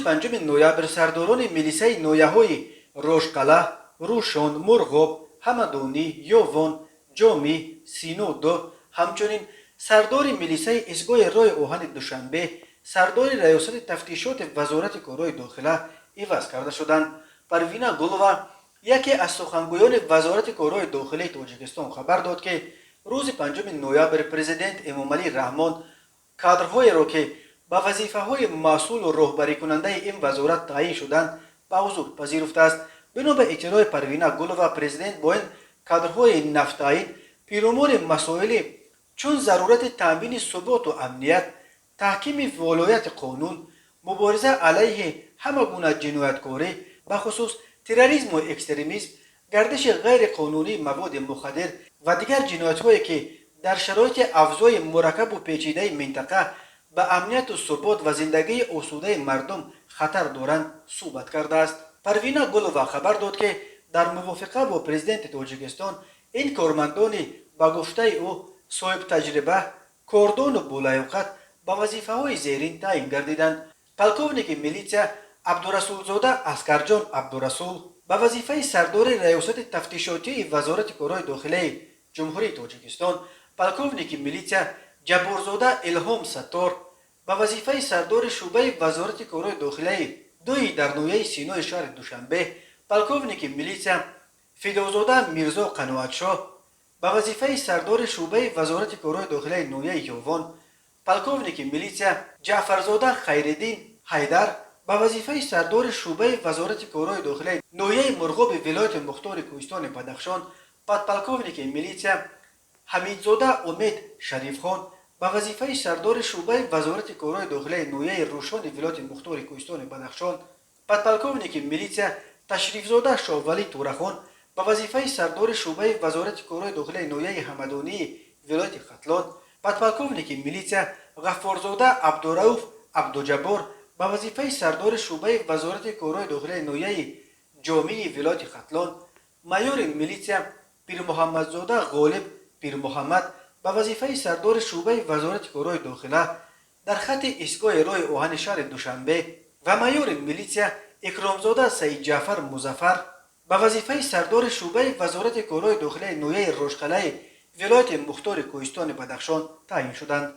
پنجم نوامبر سرداران میلیسای نویه‌های روشکلا، روشون، مرغوب، همدانی، یوون، جامی، سینو همچنین سردار میلیسای ایستگاه راه آهن دوشنبه، سردار ریاست تفتیشات وزارت کارهای داخله عوض کرده شدند. پروینه گلووا یکی از سخنگویان وزارت کارهای داخلی تاجیکستان خبر داد که روز پنجم نوامبر پرزیدنت امامعلی رحمان کادرهای را که به وظیفه‌های مسئول و راهبری کننده این وزارت تعیین شدند به حضور پذیرفته است. بنا به اطلاع پروینه گلووا، پرزیدنت با این کادرهای نفتعیین پیرامون مسائل چون ضرورت تامین ثبات و امنیت، تحکیم ولایت قانون، مبارزه علیه همه گونه جنایتکاری به خصوص تروریسم و اکستریمیسم، گردش غیر قانونی مواد مخدر و دیگر جنایت‌هایی که در شرایط افزای مرکب و پیچیده منطقه به امنیت و ثبات و زندگی آسوده مردم خطر دارند صحبت کرده است. پروینه گلووا خبر داد که در موافقه با پرزیدنت تاجیکستان این کارمندان با گفته او صاحب تجربه، کاردان و بالیاقت به وظیفه‌های زیرین تعیین گردیدند. پلکونیک میلیتسیا عبدالرسولزاده اسکرجان عبدالرسول به وظیفه سردار ریاست تفتیشاتی وزارت کارهای داخلی جمهوری تاجیکستان، پلکونیک میلیتسیا جبارزاده الهام ستار به وظیفه سردار شعبه وزارت کارهای داخلی در نویه سینو شهر دوشنبه، پلکونیک میلیتسیا فیدوزاده میرزا قناعتشاه به وظیفه سردار شعبه وزارت کارهای داخلی نویه یوون، پلکونیک میلیتسیا جعفرزاده خیرالدین حیدر به وظیفه سردار شعبه وزارت کارهای داخلی نویه مرغوب ولایت مختار کوهستان بدخشان، پلکونیک میلیتسیا حمیدزاده امید شریف خان به وظیفه سردار شعبه وزارت کارهای داخلی نویه روشان ولایت مختار کوهستان بدخشان، پلکونیک میلیتسیا تشریفزاده شاولی تورخان به وظیفه سردار شعبه وزارت کارهای داخلی نویه همدانی ولایت ختلان، پلکونیک میلیتسیا غفارزاده عبدالرؤوف عبدالجبار به وظیفه سردار شعبه وزارت کارهای داخلی نویه جامی ولایت ختلان، مایور میلیتسیا پیر محمدزاده غالب پیر محمد به وظیفه سردار شعبه وزارت کارهای داخله در خط ایستگاه راه آهن شهر دوشنبه و مایور میلیتسیا اکرامزاده سید جعفر مظفر به وظیفه سردار شعبه وزارت کارهای داخلی نویه روشکلا ولایت مختار کوهستان بدخشان تعیین شدند.